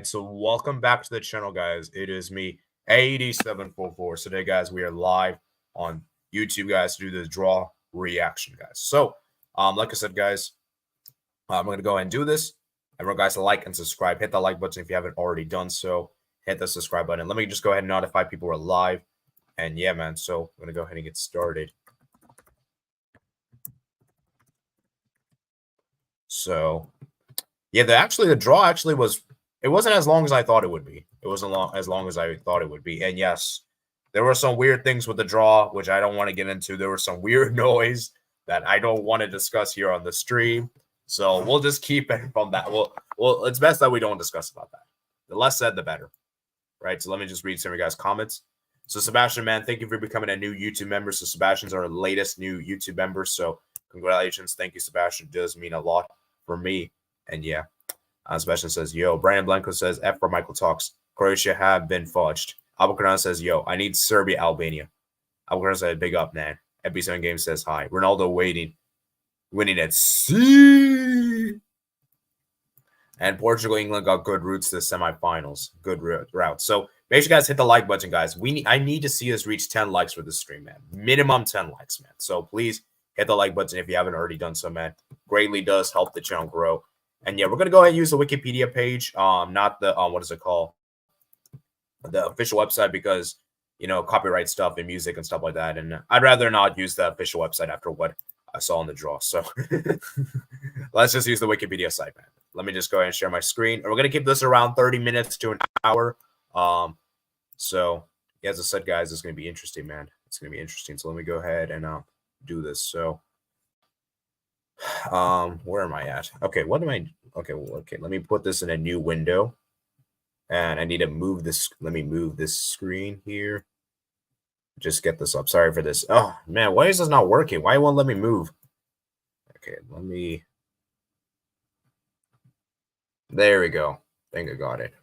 right, so welcome back to the channel, guys. It is me, 8744. So today, guys, we are live on YouTube, guys, to do the draw reaction, guys. So, like I said, guys, I'm going to go ahead and do this. Everyone, guys, like and subscribe. Hit the like button if you haven't already done so. Hit the subscribe button. Let me just go ahead and notify people we're live. And yeah, man, so I'm going to go ahead and get started. So, yeah, the draw actually was, it wasn't as long as I thought it would be. It wasn't as long as I thought it would be. And yes, there were some weird things with the draw, which I don't want to get into. There was some weird noise that I don't want to discuss here on the stream. So we'll just keep it from that. Well, it's best that we don't discuss about that. The less said, the better. Right? So let me just read some of you guys' comments. So Sebastian, man, thank you for becoming a new YouTube member. So Sebastian's our latest new YouTube member. So congratulations. Thank you, Sebastian. It does mean a lot for me. And yeah. Sebastian says, yo. Brandon Blanco says, F for Michael talks. Croatia have been fudged. Albuquerque says, yo, I need Serbia, Albania. Albuquerque says, big up, man. FB7 Games says, hi. Ronaldo winning at C. And Portugal, England got good routes to the semifinals. Good route. So make sure you guys hit the like button, guys. I need to see us reach 10 likes for this stream, man. Minimum 10 likes, man. So please hit the like button if you haven't already done so, man. Greatly does help the channel grow. And yeah, we're gonna go ahead and use the Wikipedia page, not the what is it called, the official website, because copyright stuff and music and stuff like that. And I'd rather not use the official website after what I saw in the draw. So let's just use the Wikipedia site, man. Let me just go ahead and share my screen. And we're gonna keep this around 30 minutes to an hour. So yeah, as I said, guys, it's gonna be interesting, man. It's gonna be interesting. So let me go ahead and do this. So. Where am I at? Okay, what am I? Okay, let me put this in a new window, and I need to move this. Let me move this screen here. Just get this up. Sorry for this. Oh man, why is this not working? Why won't let me move? Okay, let me. There we go. I think I got it.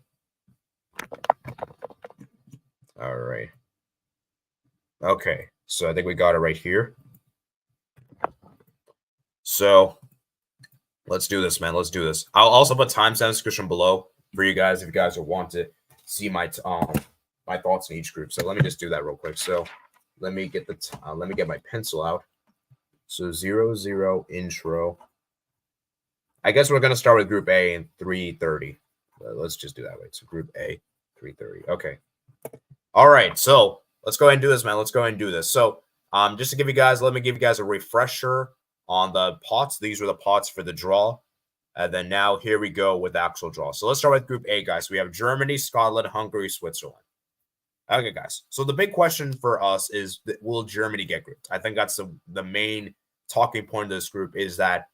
All right. Okay, so I think we got it right here. So let's do this, man. Let's do this. I'll also put timestamp description below for you guys if you guys want to see my my thoughts in each group. So let me just do that real quick. So let me get let me get my pencil out. So 0-0 intro. I guess we're gonna start with Group A in 3:30. Let's just do that way. So Group A, 3:30. Okay. All right. So let's go ahead and do this, man. Let's go ahead and do this. So just to give you guys, let me give you guys a refresher on the pots. These were the pots for the draw. And then now here we go with the actual draw. So let's start with Group A, guys. We have Germany, Scotland, Hungary, Switzerland. Okay, guys. So the big question for us is, will Germany get grouped? I think that's the main talking point of this group, is that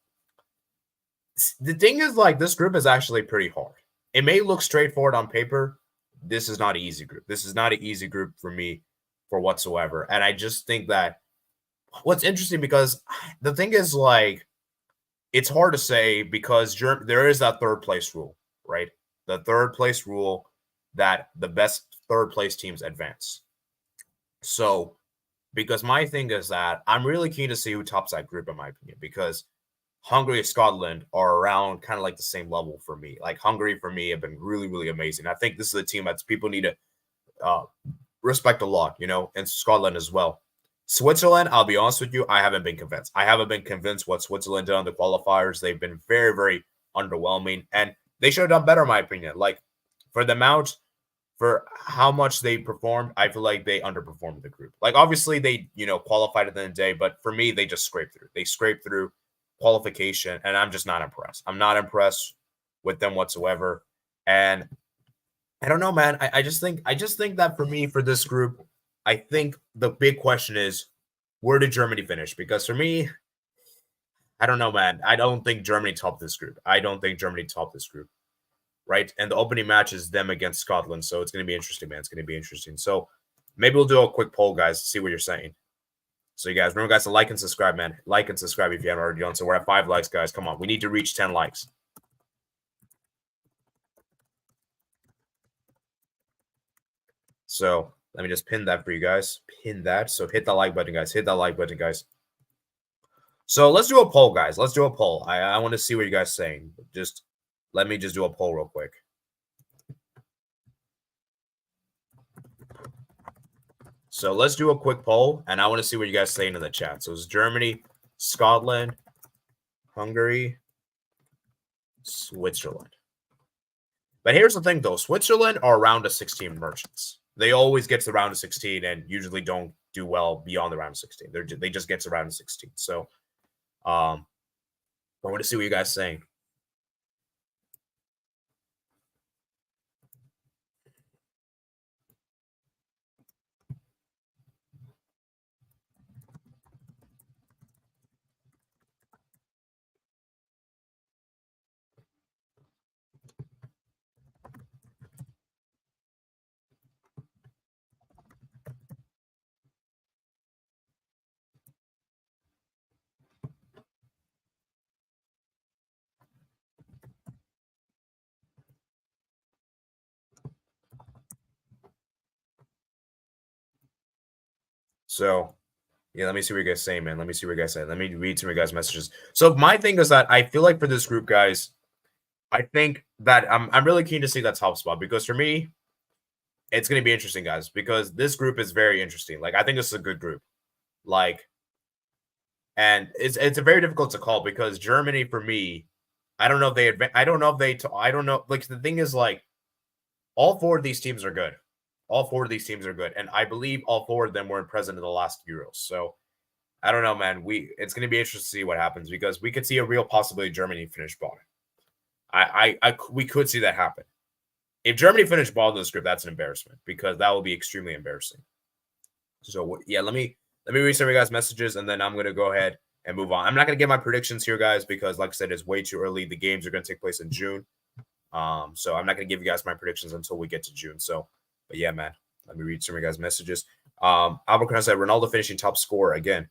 the thing is, like, this group is actually pretty hard. It may look straightforward on paper. This is not an easy group. This is not an easy group for me for whatsoever. And I just think that what's interesting, because the thing is, like, it's hard to say because there is that third place rule, right? The third place rule that the best third place teams advance. So, because my thing is that I'm really keen to see who tops that group, in my opinion, because Hungary and Scotland are around kind of like the same level for me. Like, Hungary for me have been really, really amazing. I think this is a team that people need to respect a lot, and Scotland as well. Switzerland, I'll be honest with you, I haven't been convinced. I haven't been convinced what Switzerland did on the qualifiers. They've been very, very underwhelming, and they should have done better, in my opinion. Like, for the amount, for how much they performed, I feel like they underperformed the group. Like, obviously, they, qualified at the end of the day, but for me, they just scraped through. They scraped through qualification, and I'm just not impressed. I'm not impressed with them whatsoever. And I don't know, man. I just think that for me, for this group, I think the big question is, where did Germany finish? Because for me, I don't know, man. I don't think Germany topped this group. Right? And the opening match is them against Scotland. So it's going to be interesting, man. It's going to be interesting. So maybe we'll do a quick poll, guys, to see what you're saying. So you guys, remember, guys, to like and subscribe, man. Like and subscribe if you haven't already done so. We're at 5 likes, guys. Come on. We need to reach 10 likes. So let me just pin that for you guys. Pin that. So hit the like button, guys. Hit that like button, guys. So let's do a poll, guys. Let's do a poll. I want to see what you guys are saying. Just let me just do a poll real quick. So let's do a quick poll, and I want to see what you guys saying in the chat. So it's Germany, Scotland, Hungary, Switzerland. But here's the thing, though. Switzerland are round of 16 merchants. They always get to the round of 16 and usually don't do well beyond the round of 16. They just get to the round of 16. So I want to see what you guys are saying. So, yeah, let me see what you guys say, man. Let me see what you guys say. Let me read some of you guys' messages. So my thing is that I feel like for this group, guys, I think that I'm really keen to see that top spot because for me, it's going to be interesting, guys, because this group is very interesting. Like, I think this is a good group. Like, and it's a very difficult to call because Germany, for me, I don't know if they I don't know if they I don't know. Like, the thing is, like, all four of these teams are good. All four of these teams are good, and I believe all four of them were present in the last Euros. So I don't know, man. It's going to be interesting to see what happens because we could see a real possibility Germany finish bottom. We could see that happen. If Germany finished bottom in this group, that's an embarrassment because that will be extremely embarrassing. So yeah, let me read some of you guys' messages, and then I'm going to go ahead and move on. I'm not going to give my predictions here, guys, because like I said, it's way too early. The games are going to take place in June. So I'm not going to give you guys my predictions until we get to June. So, but yeah, man, let me read some of you guys' messages. Albert said Ronaldo finishing top scorer again.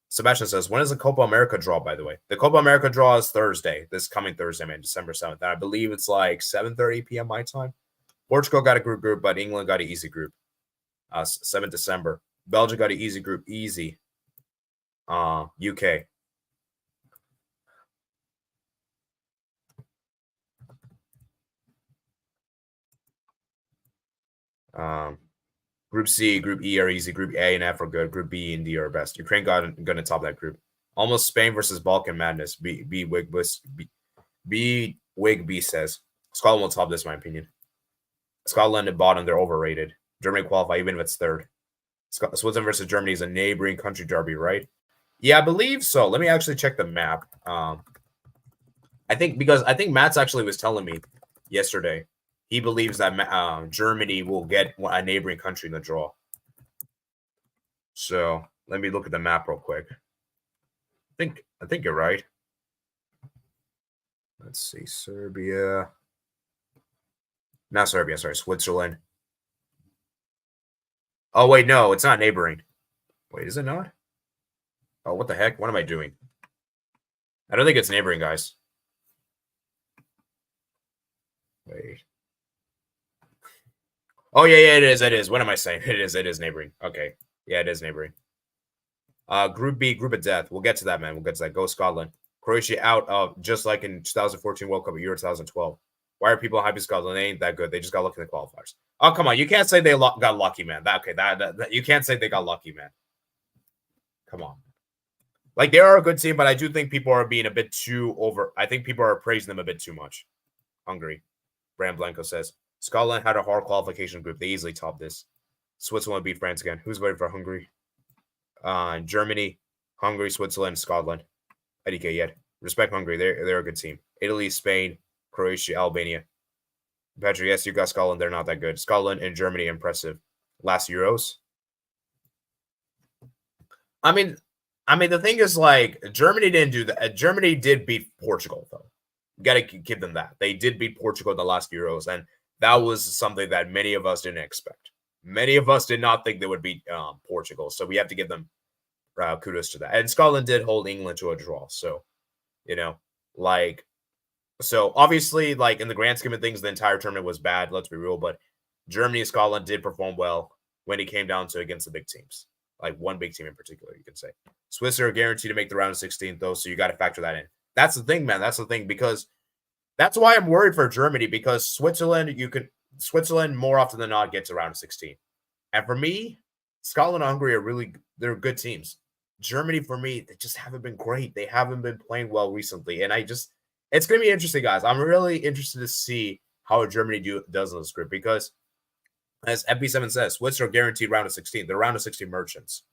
Sebastian says, when is the Copa America draw, by the way? The Copa America draw is Thursday, this coming Thursday, man, December 7th. And I believe it's like 7:30 p.m. my time. Portugal got a group, but England got an easy group. 7th December. Belgium got an easy group, easy. UK. Group C, Group E are easy. Group A and F are good. Group B and D are best. Ukraine going to top that group. Almost Spain versus Balkan madness. B Wig says Scotland will top this, in my opinion. Scotland at bottom, they're overrated. Germany qualify even if it's third. Switzerland versus Germany is a neighboring country derby, right? Yeah, I believe so. Let me actually check the map. I think Matt's actually was telling me yesterday. He believes that Germany will get a neighboring country in the draw. So let me look at the map real quick. I think you're right. Let's see, Serbia. Not Serbia, sorry, Switzerland. Oh, wait, no, it's not neighboring. Wait, is it not? Oh, what the heck? What am I doing? I don't think it's neighboring, guys. Wait. Oh, yeah, it is. It is. What am I saying? It is neighboring. Okay. Yeah, it is neighboring. Group B, group of death. We'll get to that, man. We'll get to that. Go Scotland. Croatia out of just like in 2014 World Cup, Euro 2012. Why are people hyping Scotland? They ain't that good. They just got lucky in the qualifiers. Oh, come on. You can't say they got lucky, man. You can't say they got lucky, man. Come on. Like, they are a good team, but I do think people are being a bit too over. I think people are praising them a bit too much. Hungary. Bram Blanco says. Scotland had a hard qualification group. They easily topped this. Switzerland beat France again. Who's waiting for Hungary? Germany, Hungary, Switzerland, Scotland. IDK yet. Respect Hungary. They're a good team. Italy, Spain, Croatia, Albania. Patrick, yes, you got Scotland. They're not that good. Scotland and Germany, impressive. Last Euros. I mean, the thing is, like, Germany didn't do that. Germany did beat Portugal, though. You got to give them that. They did beat Portugal in the last Euros, and that was something that many of us didn't expect. Many of us did not think they would beat Portugal, so we have to give them kudos to that. And Scotland did hold England to a draw, so, so obviously, like, in the grand scheme of things, the entire tournament was bad, let's be real, but Germany and Scotland did perform well when it came down to against the big teams. Like, one big team in particular, you can say. Swiss are guaranteed to make the round of 16, though, so you got to factor that in. That's the thing, man. That's the thing, because that's why I'm worried for Germany, because Switzerland more often than not gets around 16. And for me, Scotland and Hungary they're good teams. Germany, for me, they just haven't been great. They haven't been playing well recently. And it's going to be interesting, guys. I'm really interested to see how Germany does in this group because, as FB7 says, Swiss are guaranteed round of 16. They're round of 16 merchants,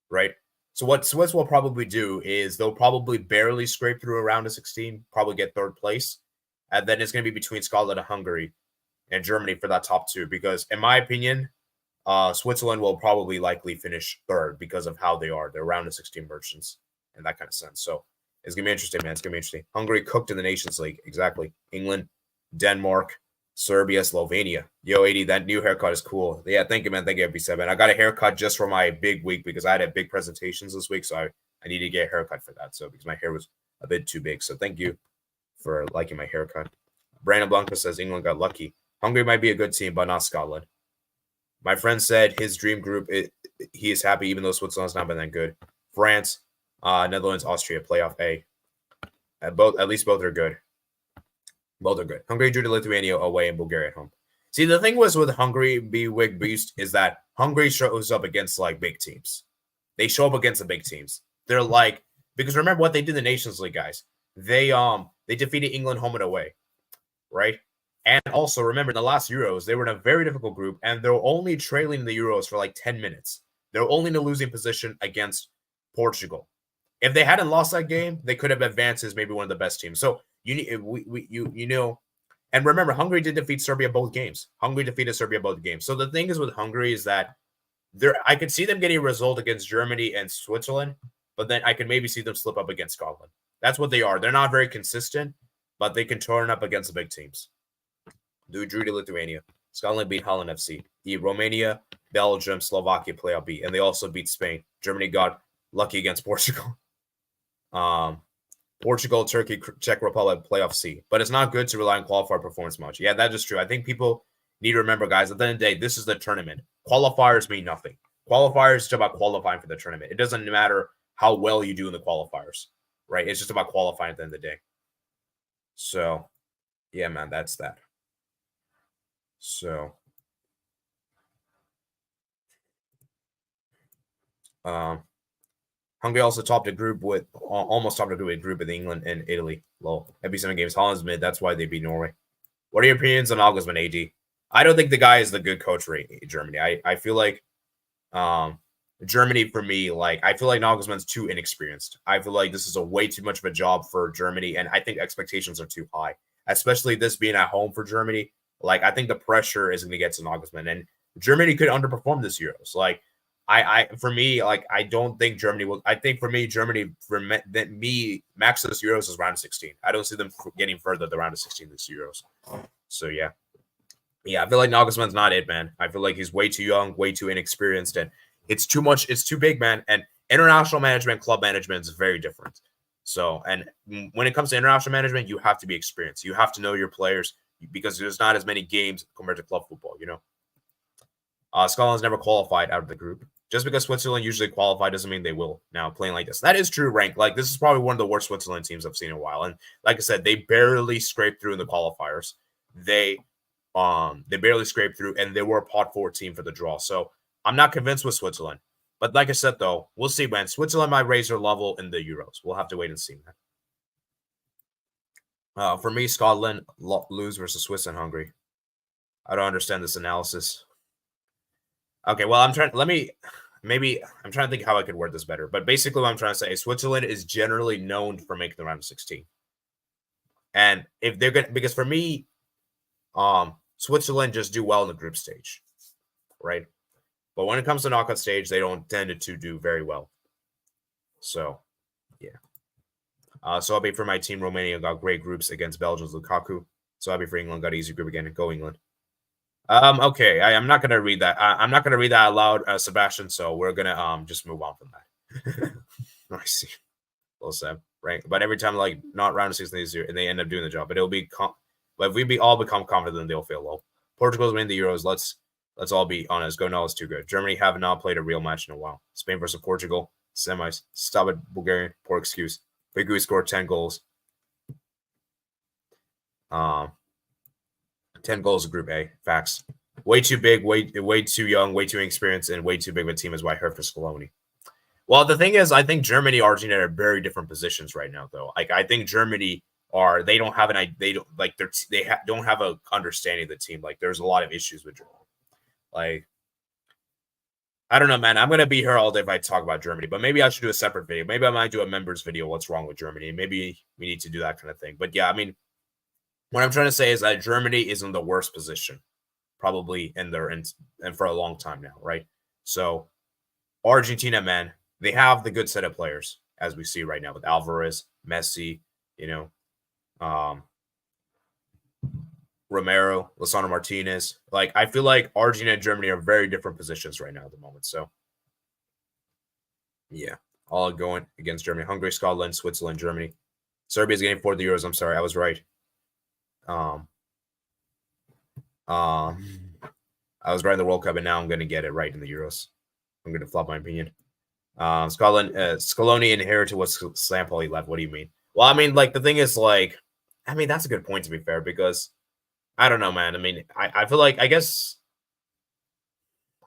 right? So what Swiss will probably do is they'll probably barely scrape through a round of 16, probably get third place. And then it's going to be between Scotland and Hungary and Germany for that top two. Because, in my opinion, Switzerland will probably likely finish third because of how they are. They're round of 16 merchants in that kind of sense. So it's going to be interesting, man. It's going to be interesting. Hungary cooked in the Nations League. Exactly. England, Denmark, Serbia, Slovenia. Yo, 80, that new haircut is cool. Yeah, thank you, man. Thank you, FB7. I got a haircut just for my big week because I had big presentations this week. So I need to get a haircut for that. So because my hair was a bit too big. So thank you for liking my haircut. Brandon Blanco says England got lucky. Hungary might be a good team, but not Scotland. My friend said his dream group, he is happy even though Switzerland's not been that good. France, Netherlands, Austria, playoff A. At least both are good. Both are good. Hungary drew to Lithuania away and Bulgaria at home. See, the thing was with Hungary Big Beast is that Hungary shows up against like big teams. They show up against the big teams. They're like, because remember what they did in the Nations League, guys. They defeated England home and away, right? And also, remember, in the last Euros, they were in a very difficult group, and they were only trailing in the Euros for like 10 minutes. They were only in a losing position against Portugal. If they hadn't lost that game, they could have advanced as maybe one of the best teams. So, you know, and remember, Hungary did defeat Serbia both games. Hungary defeated Serbia both games. So the thing is with Hungary is that I could see them getting a result against Germany and Switzerland, but then I could maybe see them slip up against Scotland. That's what they are. They're not very consistent, but they can turn up against the big teams. Drew to Lithuania. Scotland beat Holland FC. Romania, Belgium, Slovakia playoff B. And they also beat Spain. Germany got lucky against Portugal. Portugal, Turkey, Czech Republic playoff C. But it's not good to rely on qualifier performance much. Yeah, that is true. I think people need to remember, guys, at the end of the day, this is the tournament. Qualifiers mean nothing. Qualifiers is just about qualifying for the tournament. It doesn't matter how well you do in the qualifiers, right? It's just about qualifying at the end of the day. So, yeah, man, that's that. So, Hungary also topped a group with almost topped a group with England and Italy. Low. Every 7 games. Holland's mid. That's why they beat Norway. What are your opinions on Nagelsmann AD? I don't think the guy is the good coach for Germany. I feel like Germany, for me, like I feel like Nagelsmann's too inexperienced. I feel like this is a way too much of a job for Germany, and I think expectations are too high, especially this being at home for Germany. Like, I think the pressure is going to get to Nagelsmann, and Germany could underperform this Euros. Like, for me, I don't think Germany will. I think for me, Germany, max of this Euros is round of 16. I don't see them getting further the round of 16 this Euros. So yeah, I feel like Nagelsmann's not it, man. I feel like he's way too young, way too inexperienced, and it's too much. It's too big, man. And international management, club management is very different. So, and when it comes to international management, you have to be experienced. You have to know your players, because there's not as many games compared to club football, you know. Scotland's never qualified out of the group. Just because Switzerland usually qualify doesn't mean they will now playing like this. That is true, Rank. Like, this is probably one of the worst Switzerland teams I've seen in a while. And like I said, they barely scraped through in the qualifiers. They barely scraped through, and they were a pot 4 team for the draw. So I'm not convinced with Switzerland. But like I said, though, we'll see, man. Switzerland might raise their level in the Euros. We'll have to wait and see, man. For me, Scotland lose versus Swiss and Hungary. I don't understand this analysis. Okay, well, I'm trying to think how I could word this better. But basically what I'm trying to say is Switzerland is generally known for making the round of 16. And if they're going to, because for me, Switzerland just do well in the group stage, right? But when it comes to knockout stage, they don't tend to do very well. So, yeah. So happy for my team. Romania got great groups against Belgium's Lukaku. So happy for England, got easy group again. Go England. Okay, I'm not gonna read that. I'm not gonna read that out loud, Sebastian. So we're gonna just move on from that. I see. Well said, right? But every time, like, not round of 16 this year, and they end up doing the job. But it'll be, but if we all become confident, then they'll feel low. Portugal's winning the Euros. Let's all be honest. Go, no, it's too good. Germany have not played a real match in a while. Spain versus Portugal, semis. Stop it, Bulgarian. Poor excuse. Bigui scored 10 goals. 10 goals in Group A. Facts. Way too big, way too young, way too inexperienced, and way too big of a team is what I heard for Scaloni. Well, the thing is, I think Germany, Argentina are very different positions right now, though. Like, I think Germany they don't have don't have a understanding of the team. Like, there's a lot of issues with Germany. Like, I don't know, man. I'm gonna be here all day if I talk about Germany, but maybe I should do a separate video. Maybe I might do a members video. What's wrong with Germany? Maybe we need to do that kind of thing. But yeah, I mean, what I'm trying to say is that Germany is in the worst position, probably in there and for a long time now, right? So Argentina, man, they have the good set of players as we see right now with Alvarez, Messi, Romero, Lisandro Martinez. Like, I feel like Argentina and Germany are very different positions right now at the moment. So, yeah, all going against Germany. Hungary, Scotland, Switzerland, Germany. Serbia's getting 4 the Euros. I'm sorry, I was right. I was right in the World Cup, and now I'm going to get it right in the Euros. I'm going to flop my opinion. Scotland, Scaloni inherited what Sampaoli left. What do you mean? Well, I mean, like, the thing is, like, I mean, that's a good point, to be fair, because I don't know, man. I mean, I feel like, I guess,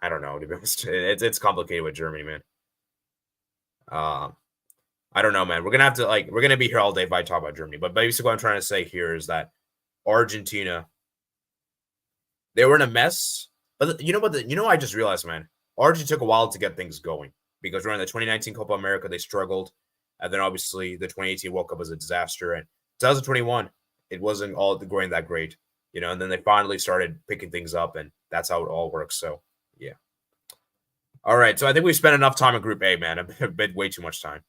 I don't know, to be honest. It's complicated with Germany, man. I don't know, man. We're going to have to, like, we're going to be here all day if I talk about Germany. But basically what I'm trying to say here is that Argentina, they were in a mess. But you know what? I just realized, man. Argentina took a while to get things going because during the 2019 Copa America, they struggled. And then obviously the 2018 World Cup was a disaster. And 2021, it wasn't all going that great. And then they finally started picking things up, and that's how it all works. So, yeah. All right. So I think we spent enough time in Group A, man. A bit way too much time.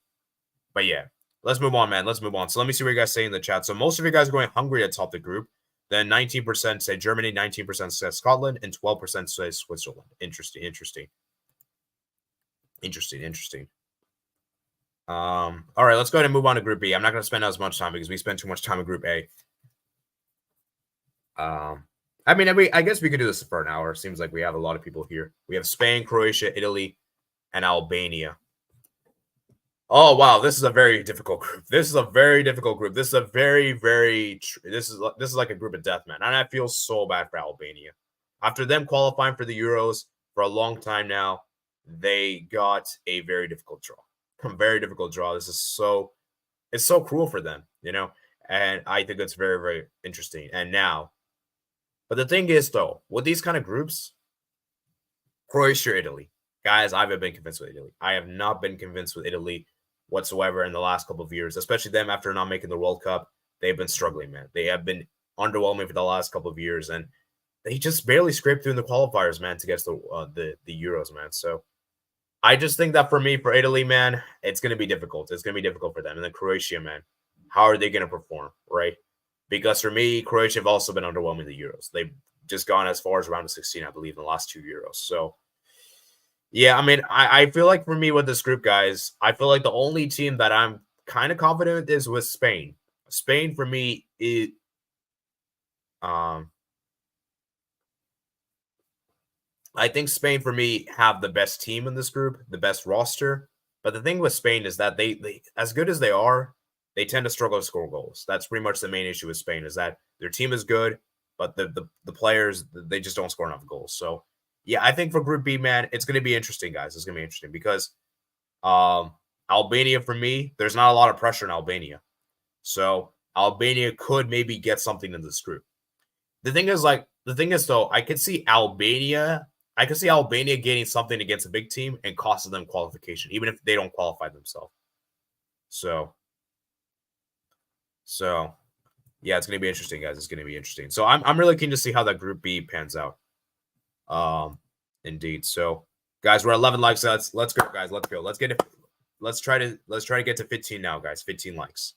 But yeah, let's move on, man. Let's move on. So let me see what you guys say in the chat. So most of you guys are going Hungary to top the group. Then 19% say Germany, 19% say Scotland, and 12% say Switzerland. Interesting. All right, let's go ahead and move on to Group B. I'm not going to spend as much time because we spent too much time in Group A. I mean, I guess we could do this for an hour. Seems like we have a lot of people here. We have Spain, Croatia, Italy, and Albania. Oh, wow. This is a very difficult group. This is a very difficult group. This is a this is like a group of death, man. And I feel so bad for Albania. After them qualifying for the Euros for a long time now, they got a very difficult draw. A very difficult draw. It's so cruel for them, and I think it's very, very interesting. And now, but the thing is, though, with these kind of groups, Croatia or Italy, guys, I haven't been convinced with Italy. I have not been convinced with Italy whatsoever in the last couple of years, especially them after not making the World Cup. They've been struggling, man. They have been underwhelming for the last couple of years, and they just barely scraped through in the qualifiers, man, to get the Euros, man. So I just think that for Italy, man, it's going to be difficult. It's going to be difficult for them. And then Croatia, man, how are they going to perform, right? Because for me, Croatia have also been underwhelming the Euros. They've just gone as far as round of 16, I believe, in the last 2 Euros. So, yeah, I mean, I feel like for me with this group, guys, I feel like the only team that I'm kind of confident is with Spain. Spain, for me, I think Spain, for me, have the best team in this group, the best roster. But the thing with Spain is that they as good as they are, they tend to struggle to score goals. That's pretty much the main issue with Spain, is that their team is good, but the players, they just don't score enough goals. So, yeah, I think for Group B, man, it's going to be interesting, guys. It's going to be interesting because Albania, for me, there's not a lot of pressure in Albania. So Albania could maybe get something in this group. The thing is, though, I could see Albania getting something against a big team and costing them qualification, even if they don't qualify themselves. So yeah, it's gonna be interesting, guys. It's gonna be interesting. So I'm really keen to see how that Group B pans out. Indeed. So, guys, we're at 11 likes. Let's go, guys. Let's go. Let's try to get to 15 now, guys. 15 likes.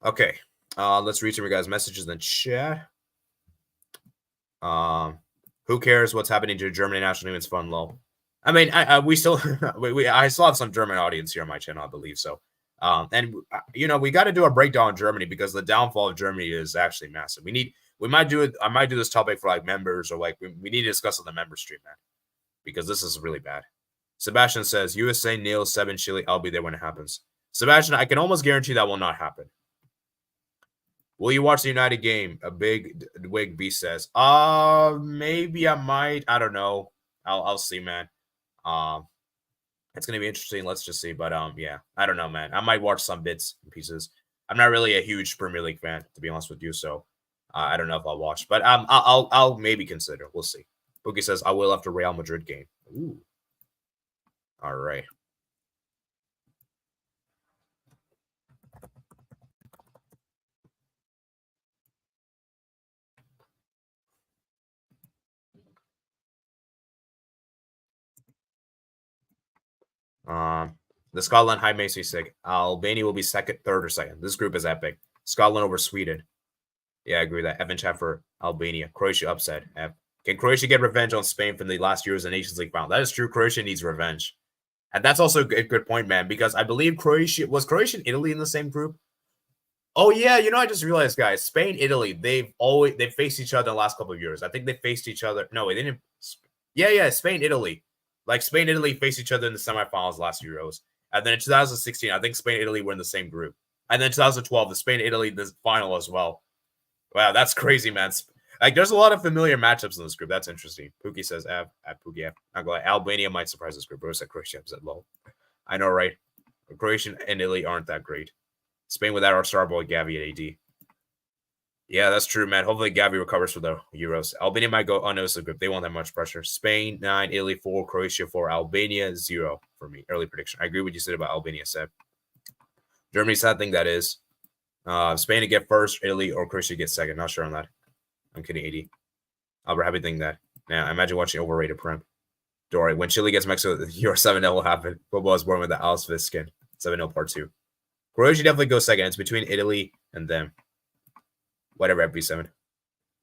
Okay. Let's read some of your guys' messages in the chat. Who cares what's happening to Germany national team? It's fun, lol. I mean, I still have some German audience here on my channel, I believe so. And we got to do a breakdown on Germany because the downfall of Germany is actually massive. I might do this topic for like members, or like we need to discuss on the member stream, man, because this is really bad. Sebastian says USA nails 7 Chile. I'll be there when it happens. Sebastian, I can almost guarantee that will not happen. Will you watch the United game? A big Wig B says. Maybe I might. I don't know. I'll see, man. It's gonna be interesting. Let's just see. But yeah, I don't know, man. I might watch some bits and pieces. I'm not really a huge Premier League fan, to be honest with you. So I don't know if I'll watch, but I'll maybe consider. We'll see. Bookie says I will after Real Madrid game. Ooh. All right. The Scotland high makes me sick. Albania will be second, third, or second. This group is epic. Scotland over Sweden. Yeah, I agree with that. Evan chat for Albania. Croatia upset. Can Croatia get revenge on Spain from the last year's Nations League final? That is true. Croatia needs revenge. And that's also a good point, man, because I believe Croatia and Italy in the same group. Oh yeah, I just realized, guys, Spain, Italy, they've faced each other in the last couple of years. I think they faced each other. No, they didn't. Yeah, Spain, Italy. Like Spain, Italy faced each other in the semifinals last Euros. And then in 2016, I think Spain, Italy were in the same group. And then 2012, the Spain, Italy, the final as well. Wow, that's crazy, man. Like, there's a lot of familiar matchups in this group. That's interesting. Pookie says, at Pookie, I'm going, Albania might surprise this group. Bro said Croatia upset low. I know, right? Croatia and Italy aren't that great. Spain without our star boy, Gavi at AD. Yeah, that's true, man. Hopefully, Gavi recovers for the Euros. Albania might go unnoticed the group. They won't have much pressure. Spain, 9. Italy, 4. Croatia, 4. Albania, 0 for me. Early prediction. I agree with what you said about Albania, Seb. Germany, sad thing that is. Spain to get first, Italy or Croatia to get second. Not sure on that. I'm kidding, AD. I'll be happy thinking that. Now, imagine watching overrated Prem. Dory, when Chile gets Mexico, your 7-0 will happen. Football is born with the Alice Fist skin. 7-0 part 2. Croatia definitely goes second. It's between Italy and them. Whatever, FB7.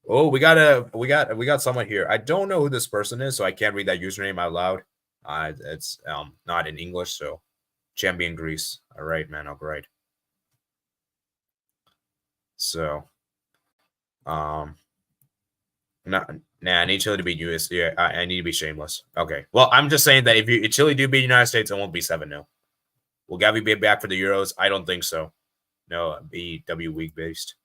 Oh, we got someone here. I don't know who this person is, so I can't read that username out loud. It's not in English, so Champion Greece. All right, man. All right. So, I need Chile to beat US. Yeah, I need to be shameless. Okay. Well, I'm just saying that if Chile do beat the United States, it won't be 7-0. Will Gavi be back for the Euros? I don't think so. No, BW week based.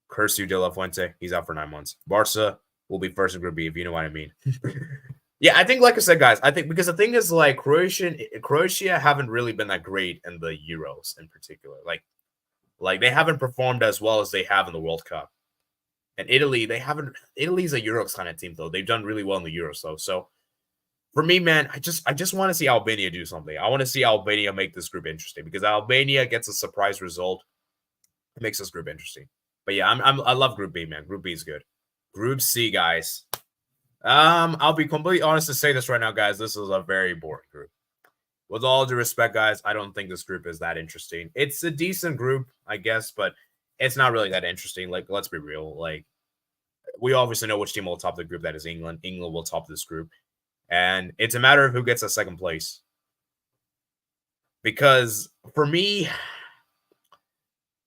Curse you, De La Fuente. He's out for 9 months. Barca will be first in Group B, if you know what I mean. Yeah, I think, like I said, guys, because the thing is, like, Croatia haven't really been that great in the Euros in particular. Like they haven't performed as well as they have in the World Cup. And Italy, Italy's a Euros kind of team, though. They've done really well in the Euros, though. So for me, man, I just want to see Albania do something. I want to see Albania make this group interesting because Albania gets a surprise result. It makes this group interesting. But yeah, I love Group B, man. Group B is good. Group C, guys. I'll be completely honest to say this right now, guys. This is a very boring group. With all due respect, guys, I don't think this group is that interesting. It's a decent group, I guess, but it's not really that interesting. Like, let's be real. Like, we obviously know which team will top the group. That is England. England will top this group. And it's a matter of who gets a second place. Because for me,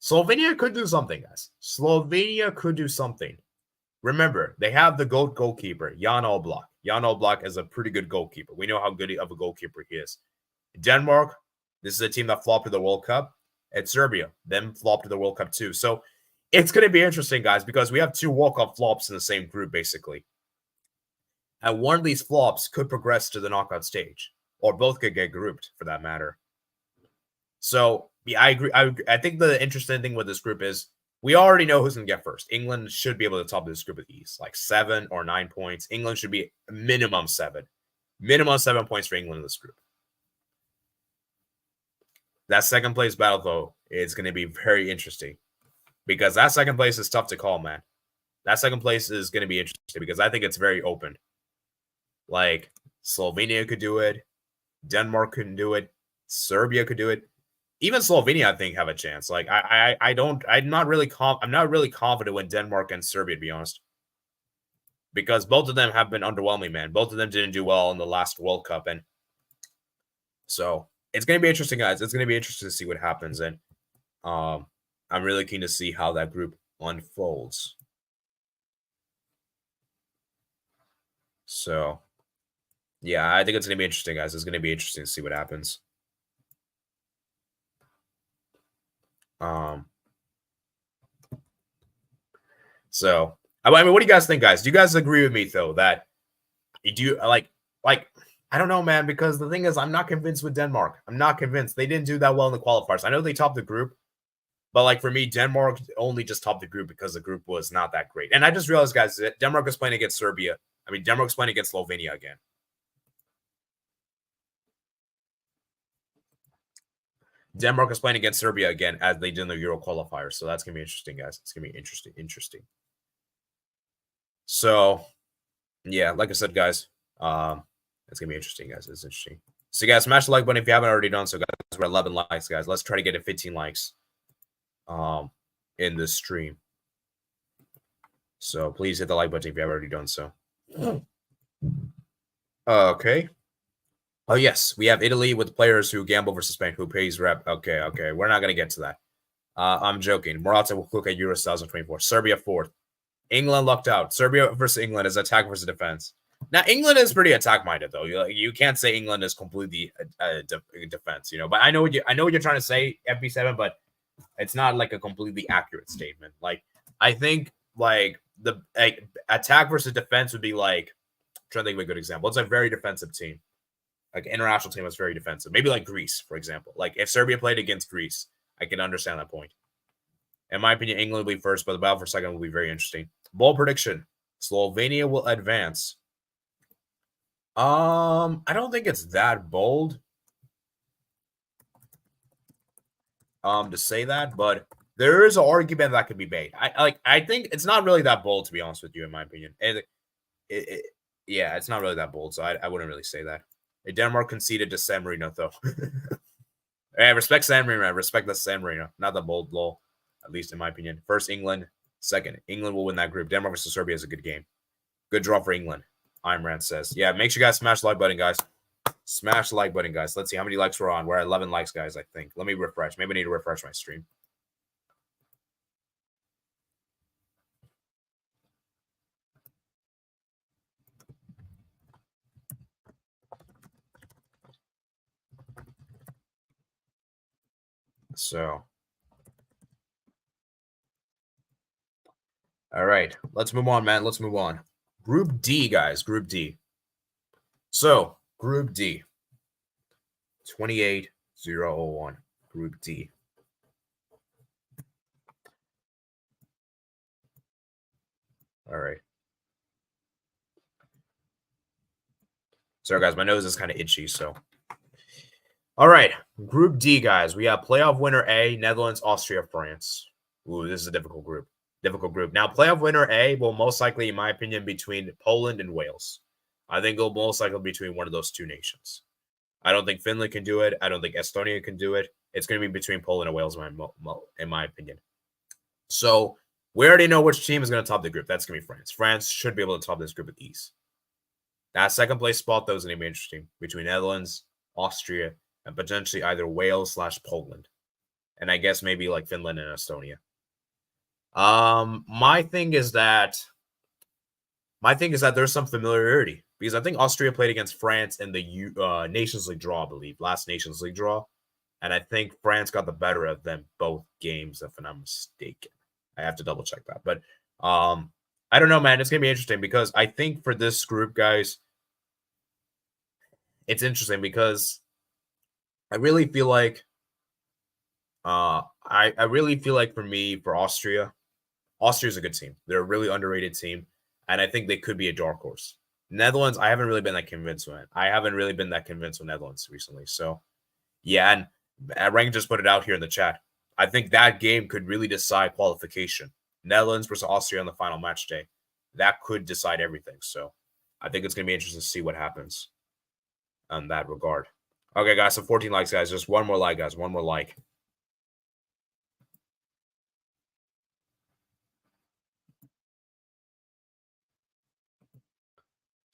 Slovenia could do something, guys. Slovenia could do something. Remember, they have the GOAT goalkeeper, Jan Oblak. Jan Oblak is a pretty good goalkeeper. We know how good of a goalkeeper he is. Denmark, this is a team that flopped to the World Cup. And Serbia, them flopped to the World Cup too. So it's going to be interesting, guys, because we have 2 World Cup flops in the same group, basically. And one of these flops could progress to the knockout stage, or both could get grouped, for that matter. So, yeah, I agree. I think the interesting thing with this group is we already know who's going to get first. England should be able to top this group with ease, like 7 or 9 points. England should be minimum 7. Minimum 7 points for England in this group. That second place battle, though, is going to be very interesting because that second place is tough to call, man. That second place is going to be interesting because I think it's very open. Like, Slovenia could do it. Denmark couldn't do it. Serbia could do it. Even Slovenia, I think, have a chance. Like, I'm not really confident with Denmark and Serbia, to be honest, because both of them have been underwhelming, man. Both of them didn't do well in the last World Cup, and so it's going to be interesting, guys. It's going to be interesting to see what happens, and I'm really keen to see how that group unfolds. So, yeah, I think it's going to be interesting, guys. It's going to be interesting to see what happens. So, I mean, what do you guys think, guys? Do you guys agree with me though that you do like I don't know, man, because the thing is, I'm not convinced with Denmark. I'm not convinced. They didn't do that well in the qualifiers. I know they topped the group, but like for me, Denmark only just topped the group because the group was not that great. And I just realized, guys, that Denmark was playing against Serbia. I mean, Denmark's playing against Slovenia again. Denmark is playing against Serbia again as they did in the Euro qualifiers. So that's gonna be interesting, guys. It's gonna be interesting. So yeah, like I said, guys, it's gonna be interesting, guys. It's interesting. So, guys, smash the like button if you haven't already done so, guys. We're at 11 likes, guys. Let's try to get to 15 likes in this stream. So please hit the like button if you haven't already done so. Okay. Oh, yes. We have Italy with players who gamble versus Spain, who pays rep. Okay. We're not going to get to that. I'm joking. Morata will look at Euro 2024. Serbia 4th. England lucked out. Serbia versus England is attack versus defense. Now, England is pretty attack-minded, though. You can't say England is completely defense, you know. But I know what you're trying to say, FB7, but it's not like a completely accurate statement. Like, I think like the attack versus defense would be like, I'm trying to think of a good example. It's a very defensive team, like an international team that's very defensive. Maybe like Greece, for example. Like if Serbia played against Greece, I can understand that point. In my opinion, England will be first, but the battle for second will be very interesting. Bold prediction: Slovenia will advance. I don't think it's that bold to say that, but there is an argument that could be made. I think it's not really that bold, to be honest with you, in my opinion. Yeah, it's not really that bold, so I wouldn't really say that. Denmark conceded to San Marino, though. Hey, respect San Marino. Respect the San Marino. Not the bold lol, at least in my opinion. First, England. Second, England will win that group. Denmark versus Serbia is a good game. Good draw for England. Imran says. Yeah, make sure you guys smash the like button, guys. Smash the like button, guys. Let's see how many likes we're on. We're at 11 likes, guys, I think. Let me refresh. Maybe I need to refresh my stream. So, all right. Let's move on, man. Let's move on. Group D, guys. Group D. So, Group D. 28-0-01. Group D. All right. Sorry, guys. My nose is kind of itchy, so. All right. Group D, guys. We have playoff winner A, Netherlands, Austria, France. Ooh, this is a difficult group. Now, playoff winner A will most likely, in my opinion, between Poland and Wales. I think it'll most likely between one of those two nations. I don't think Finland can do it. I don't think Estonia can do it. It's going to be between Poland and Wales, in my opinion. So we already know which team is going to top the group. That's going to be France. France should be able to top this group with ease. That second place spot, though, is going to be interesting between Netherlands, Austria, and potentially either Wales/Poland. And I guess maybe like Finland and Estonia. My thing is that there's some familiarity because I think Austria played against France in the Nations League draw, I believe, last Nations League draw, and I think France got the better of them both games, if I'm not mistaken. I have to double check that, but I don't know, man. It's gonna be interesting because I think for this group, guys, it's interesting because I really feel like I really feel like for Austria is a good team. They're a really underrated team, and I think they could be a dark horse. Netherlands, I haven't really been that convinced with. Netherlands recently. So, yeah, and Rank just put it out here in the chat. I think that game could really decide qualification. Netherlands versus Austria on the final match day. That could decide everything. So, I think it's going to be interesting to see what happens in that regard. Okay, guys, so 14 likes, guys. Just one more like, guys. One more like.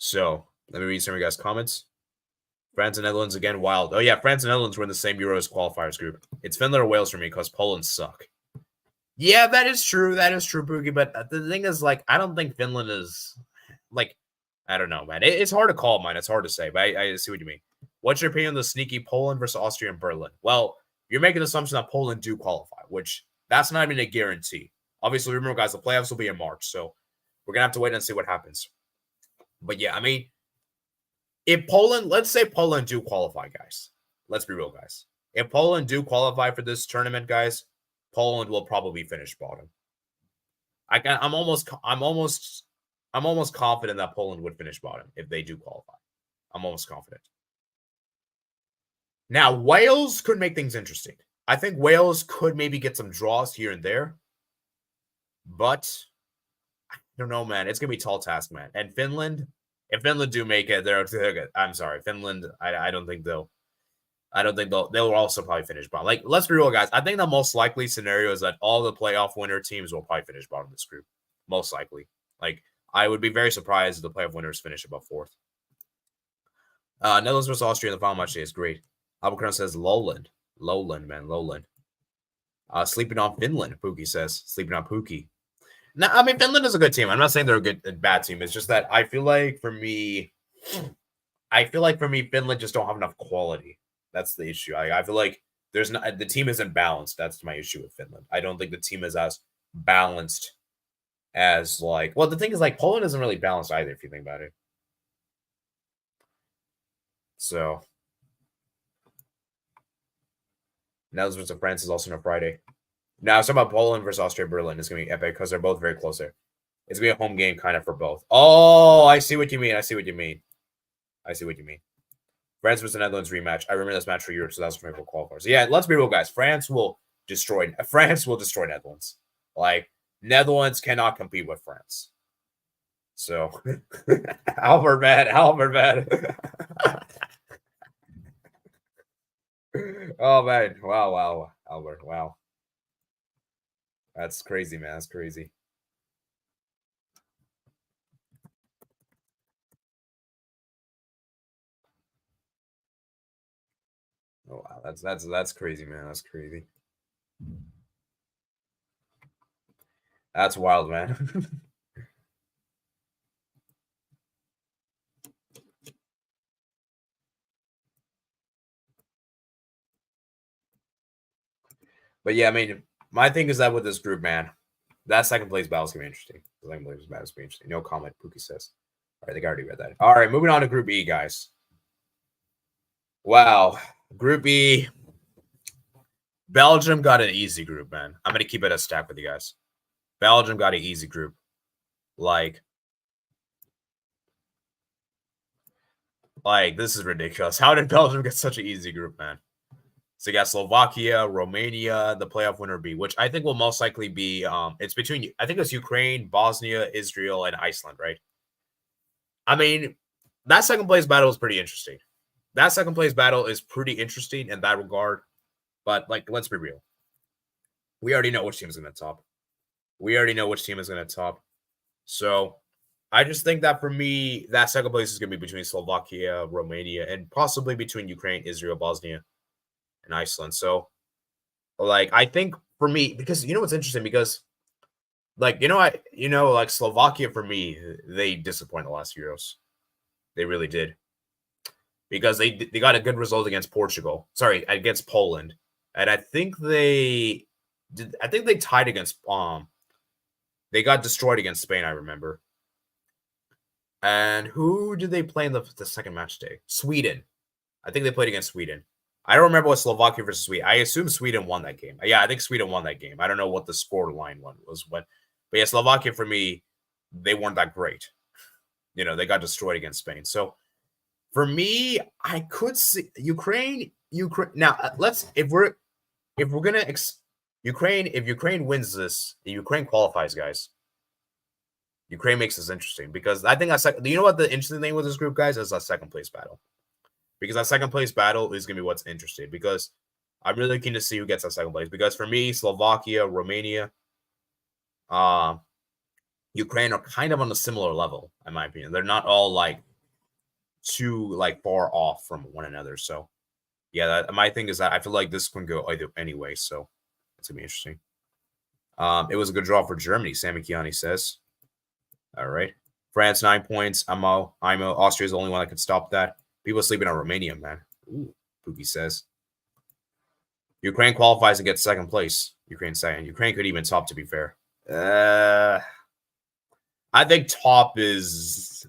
So let me read some of you guys' comments. France and Netherlands again, wild. Oh, yeah, France and Netherlands were in the same Euros qualifiers group. It's Finland or Wales for me because Poland suck. Yeah, that is true. That is true, Boogie. But the thing is, like, I don't think Finland is, like, I don't know, man. It's hard to call, man. It's hard to say, but I see what you mean. What's your opinion on the sneaky Poland versus Austria and Berlin? Well, you're making the assumption that Poland do qualify, which that's not even a guarantee. Obviously, remember, guys, the playoffs will be in March, so we're gonna have to wait and see what happens. But yeah, I mean, if Poland, let's say Poland do qualify, guys. Let's be real, guys. If Poland do qualify for this tournament, guys, Poland will probably finish bottom. I'm almost confident that Poland would finish bottom if they do qualify. I'm almost confident. Now, Wales could make things interesting. I think Wales could maybe get some draws here and there. But I don't know, man. It's going to be a tall task, man. And Finland, if Finland do make it, they're good. I'm sorry. Finland, I don't think they'll also probably finish bottom. Like, let's be real, guys. I think the most likely scenario is that all the playoff winner teams will probably finish bottom of this group. Most likely. Like, I would be very surprised if the playoff winners finish above fourth. Netherlands versus Austria in the final match day is great. Albuquerque says Lowland, man. Sleeping on Finland, Pookie says. Sleeping on Pookie. Now, I mean, Finland is a good team. I'm not saying they're a bad team. It's just that I feel like for me, Finland just don't have enough quality. That's the issue. I feel like the team isn't balanced. That's my issue with Finland. I don't think the team is as balanced as the thing is Poland isn't really balanced either if you think about it. So Netherlands versus France is also on a Friday. Now, it's about Poland versus Austria Berlin. It's going to be epic because they're both very close there. It's going to be a home game kind of for both. Oh, I see what you mean. France versus the Netherlands rematch. I remember this match for Europe, so that's for qualifiers. So yeah, let's be real, guys. France will destroy Netherlands. Like, Netherlands cannot compete with France. So, Albert, man. Oh, man. Wow. Albert, wow. That's crazy, man. That's crazy. Oh, wow. That's crazy, man. That's crazy. That's wild, man. But yeah, I mean, my thing is that with this group, man, that second place battle is going to be interesting. The second place battle is going to be interesting. No comment, Pookie says. All right, I think I already read that. All right, moving on to Group E, guys. Wow. Group E. Belgium got an easy group, man. I'm going to keep it a stack with you guys. Belgium got an easy group. Like, this is ridiculous. How did Belgium get such an easy group, man? So you got Slovakia, Romania, the playoff winner B, which I think will most likely be it's between, I think it's Ukraine, Bosnia, Israel, and Iceland, right? I mean, that second place battle is pretty interesting. In that regard. But let's be real. We already know which team is going to top. So I just think that for me, that second place is going to be between Slovakia, Romania, and possibly between Ukraine, Israel, Bosnia, and Iceland. So, I think for me, because you know what's interesting, because Slovakia for me, they disappointed the last Euros. They really did, because they got a good result against Poland, and I think they tied against they got destroyed against Spain, I remember. And who did they play in the second match day? Sweden. I think they played against Sweden. I don't remember what Slovakia versus Sweden. I assume Sweden won that game. Yeah, I think Sweden won that game. I don't know what the score line was. But yeah, Slovakia for me, they weren't that great. They got destroyed against Spain. So for me, I could see Ukraine. Now if Ukraine wins this, Ukraine qualifies, guys. Ukraine makes this interesting, because I think you know what the interesting thing with this group, guys, is that second place battle. Because that second place battle is going to be what's interesting, because I'm really keen to see who gets that second place. Because for me, Slovakia, Romania, Ukraine are kind of on a similar level, in my opinion. They're not all too far off from one another. So yeah, my thing is that I feel like this can go either anyway. So it's gonna be interesting. It was a good draw for Germany, Sammy Kiani says. All right. France, 9 points. IMO. Austria is the only one that could stop that. People sleeping on Romania, man. Ooh, Pookie says. Ukraine qualifies and gets second place. Ukraine second. Ukraine could even top, to be fair. I think top is.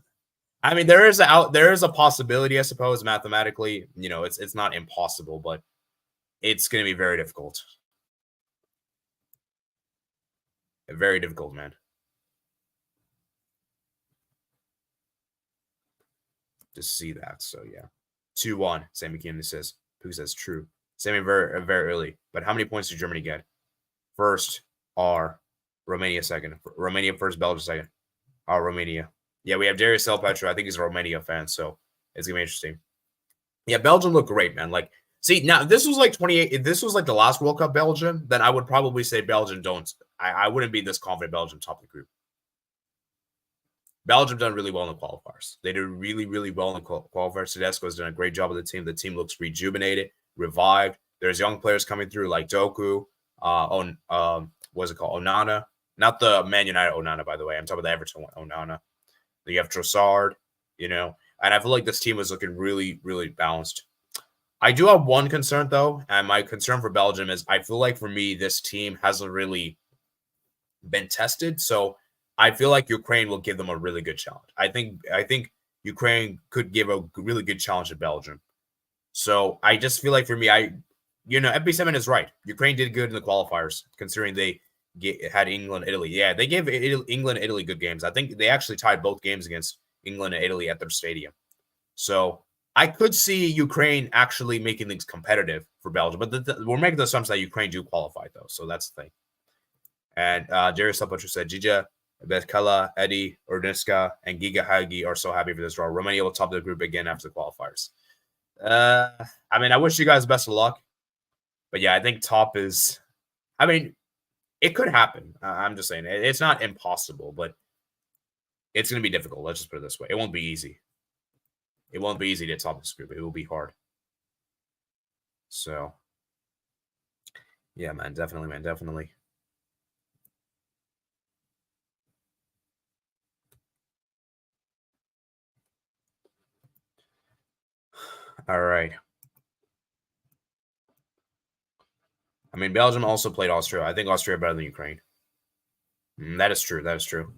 I mean, there is a possibility, I suppose, mathematically. You know, it's not impossible, but it's going to be very difficult. Very difficult, man. To see that. So yeah, 2-1. Sammy Keenan says. Who says true? Sammy very early. But how many points did Germany get? First are Romania second. Romania first, Belgium second. Romania. Yeah, we have Darius Selpetro. I think he's a Romania fan, so it's gonna be interesting. Yeah, Belgium looked great, man. Like, see, now if this was like 28. If this was like the last World Cup Belgium, then I would probably say Belgium don't. I wouldn't be this confident Belgium top of the group. Belgium done really well in the qualifiers. They did really, really well in the qualifiers. Tedesco's done a great job of the team. The team looks rejuvenated, revived. There's young players coming through like Doku, what's it called? Onana. Not the Man United Onana, by the way. I'm talking about the Everton one, Onana. Then you have Trossard, you know. And I feel like this team is looking really, really balanced. I do have one concern, though. And my concern for Belgium is I feel like, for me, this team hasn't really been tested. So I feel like Ukraine will give them a really good challenge. I think Ukraine could give a really good challenge to Belgium. So I just feel like, for me, FB7 is right. Ukraine did good in the qualifiers, considering they had England, Italy. Yeah, they gave England and Italy good games. I think they actually tied both games against England and Italy at their stadium. So I could see Ukraine actually making things competitive for Belgium. But we're making the assumption that Ukraine do qualify, though. So that's the thing. And Darius Selpetro said, Jija, Betkala, Eddie, Ordinska, and Giga Hagi are so happy for this draw. Romania will top the group again after the qualifiers. I mean, I wish you guys best of luck. But yeah, I think top is, I mean, it could happen. I'm just saying it's not impossible, but it's going to be difficult. Let's just put it this way. It won't be easy. It won't be easy to top this group. It will be hard. So, yeah, man, definitely, man, definitely. All right. I mean, Belgium also played Austria. I think Austria better than Ukraine. That is true. That is true.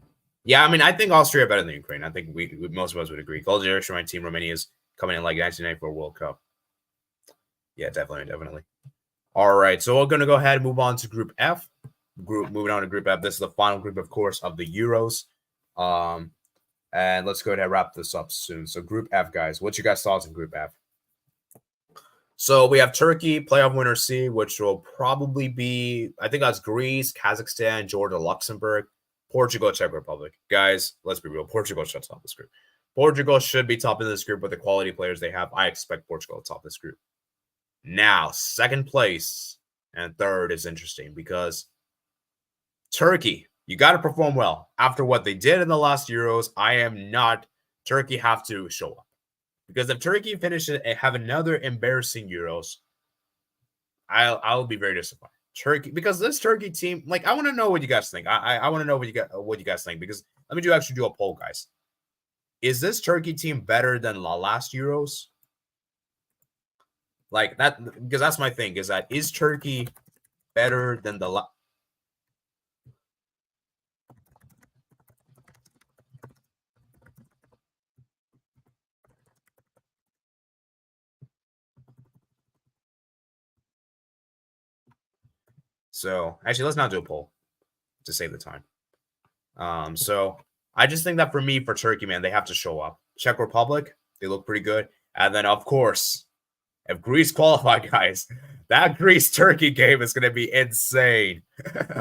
Yeah, I mean, I think Austria better than Ukraine. I think we most of us would agree. Gold generation, my team, Romania is coming in like 1994 World Cup. Yeah, definitely, definitely. All right, so we're going to go ahead and move on to Group F. Moving on to Group F. This is the final group, of course, of the Euros. And let's go ahead and wrap this up soon. So Group F, guys, what's your guys' thoughts in Group F? So we have Turkey, playoff winner C, which will probably be, I think that's Greece, Kazakhstan, Georgia, Luxembourg, Portugal, Czech Republic. Guys, let's be real. Portugal should top this group. Portugal should be top in this group with the quality players they have. I expect Portugal to top this group. Now, second place and third is interesting because Turkey, you got to perform well. After what they did in the last Euros, Turkey have to show up. Because if Turkey finishes and have another embarrassing Euros, I'll be very disappointed. Turkey, because this Turkey team, like, I want to know what you guys think. I want to know what you guys think, because let me actually do a poll, guys. Is this Turkey team better than the last Euros? Like that, because that's my thing. Is Turkey better than the last? So actually, let's not do a poll to save the time. So I just think that for Turkey, man, they have to show up. Czech Republic, they look pretty good. And then, of course, if Greece qualify, guys, that Greece-Turkey game is going to be insane.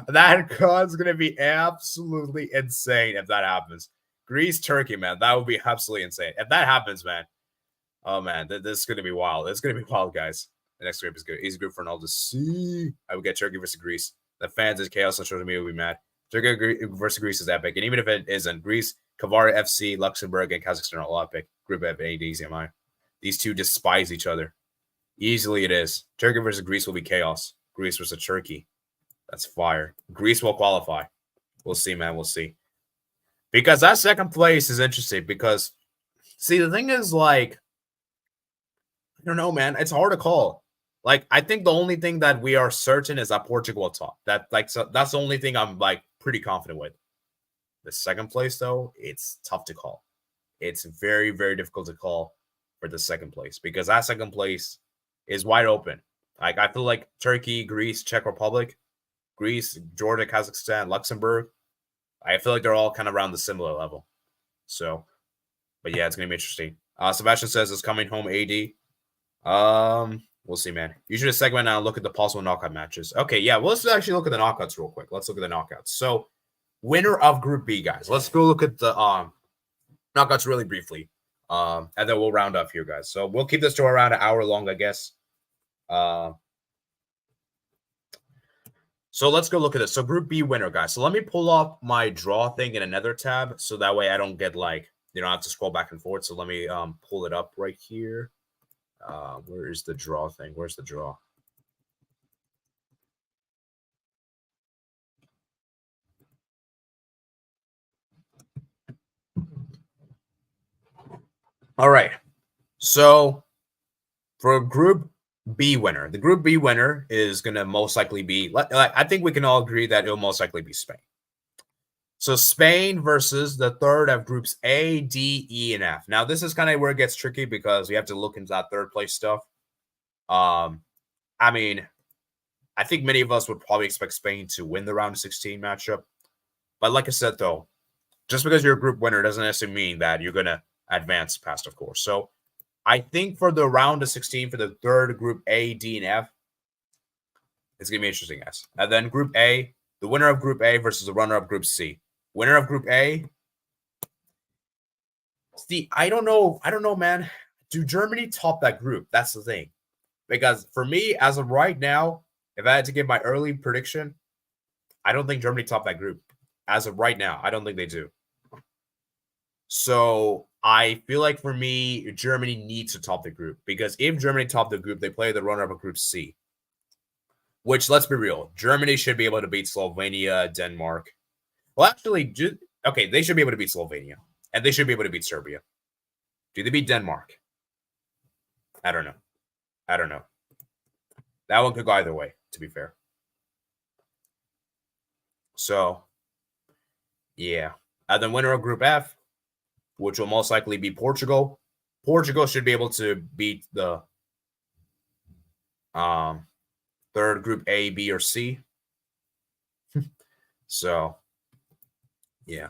That is going to be absolutely insane if that happens. Greece-Turkey, man, that would be absolutely insane. If that happens, man, oh, man, this is going to be wild. It's going to be wild, guys. The next group is good. Easy group for Ronaldo. See, I would get Turkey versus Greece. The fans is chaos on social media will be mad. Turkey versus Greece is epic. And even if it isn't, Greece, Kavari FC, Luxembourg, and Kazakhstan are all epic. Group F, easy, am I? These two despise each other. Easily it is. Turkey versus Greece will be chaos. Greece versus Turkey. That's fire. Greece will qualify. We'll see, man. We'll see. Because that second place is interesting because, see, the thing is, like, I don't know, man. It's hard to call. Like, I think the only thing that we are certain is that Portugal will top. That's the only thing I'm, like, pretty confident with. The second place, though, it's tough to call. It's very, very difficult to call for the second place because that second place is wide open. Like I feel like Turkey, Greece, Czech Republic, Greece, Georgia, Kazakhstan, Luxembourg, I feel like they're all kind of around the similar level. So, but yeah, it's going to be interesting. Sebastian says it's coming home AD. We'll see, man. You should segment now and look at the possible knockout matches. Okay, yeah, well, let's actually look at the knockouts real quick. Let's look at the knockouts. So, winner of Group B, guys. Let's go look at the knockouts really briefly. And then we'll round up here, guys. So, we'll keep this to around an hour long, I guess. So let's go look at this. So Group B winner, guys. So let me pull up my draw thing in another tab so that way I don't get like, I have to scroll back and forth. So let me pull it up right here. Where is the draw thing? Where's the draw? All right. So for Group B winner, the Group B winner is going to most likely be, I think we can all agree that it'll most likely be Spain. So Spain versus the third of Groups A, D, E, and F. Now, this is kind of where it gets tricky because we have to look into that third place stuff. I mean, I think many of us would probably expect Spain to win the round of 16 matchup. But like I said, though, just because you're a group winner doesn't necessarily mean that you're going to advance past, of course. So I think for the round of 16 for the third Group A, D, and F, it's going to be interesting, guys. And then Group A, the winner of Group A versus the runner of Group C. Winner of Group A. See, I don't know, man. Do Germany top that group? That's the thing. Because for me, as of right now, if I had to give my early prediction, I don't think Germany top that group. As of right now, I don't think they do. So I feel like for me, Germany needs to top the group. Because if Germany top the group, they play the runner of a Group C. Which, let's be real, Germany should be able to beat Slovenia, Denmark. Well, actually, okay, they should be able to beat Slovenia. And they should be able to beat Serbia. Do they beat Denmark? I don't know. That one could go either way, to be fair. So, yeah. And then winner of Group F, which will most likely be Portugal. Portugal should be able to beat the third Group A, B, or C. So, yeah.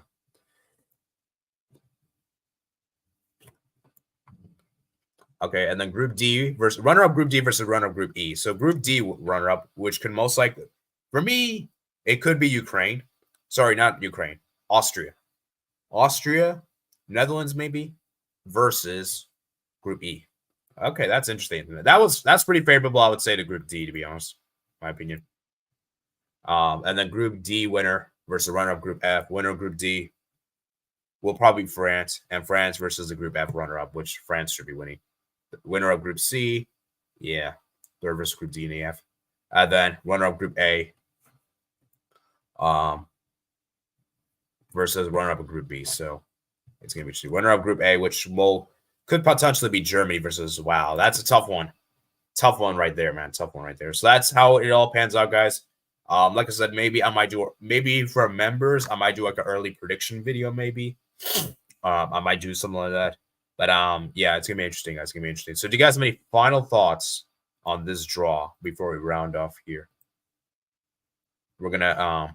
Okay, and then Group D versus runner-up Group D versus runner-up Group E. So Group D runner-up, which could most likely, for me, it could be Ukraine. Sorry, not Ukraine. Austria, Netherlands maybe, versus Group E. Okay, that's interesting. That's pretty favorable, I would say, to Group D, to be honest, my opinion. And then Group D winner versus runner-up Group F. Winner of Group D will probably be France, and France versus the Group F runner-up, which France should be winning. The winner of Group C, yeah, third versus Group D and EF. And then runner of Group A, versus runner up of Group B. So it's gonna be interesting. Runner of Group A, which could potentially be Germany versus. Wow, that's a tough one. Tough one right there, man. Tough one right there. So that's how it all pans out, guys. Like I said, maybe for members, I might do like an early prediction video, maybe. I might do something like that. But yeah, it's gonna be interesting, guys. It's gonna be interesting. So do you guys have any final thoughts on this draw before we round off here? We're gonna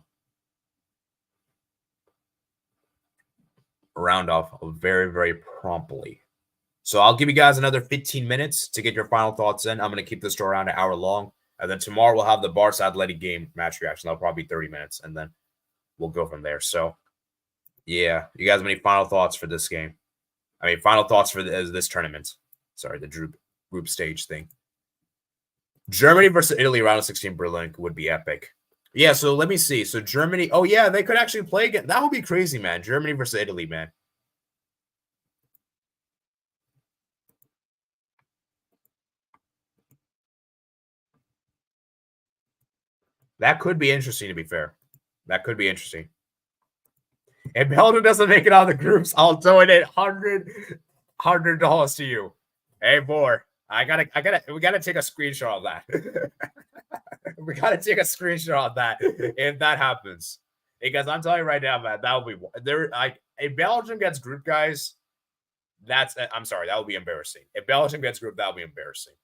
round off very, very promptly. So I'll give you guys another 15 minutes to get your final thoughts in. I'm gonna keep this draw around an hour long. And then tomorrow we'll have the Barca Athletic game match reaction. That'll probably be 30 minutes, and then we'll go from there. So, yeah, you guys have any final thoughts for this game? I mean, final thoughts for this tournament. Sorry, the group stage thing. Germany versus Italy round of 16 Berlin would be epic. Yeah, so let me see. So Germany, oh yeah, they could actually play again. That would be crazy, man. Germany versus Italy, man. That could be interesting, to be fair. That could be interesting. If Belgium doesn't make it out of the groups, I'll donate $100 to you. Hey, boy, we gotta take a screenshot of that. We gotta take a screenshot of that if that happens. Because I'm telling you right now, man, that will be there. If Belgium gets group, guys, I'm sorry, that would be embarrassing. If Belgium gets group, that would be embarrassing.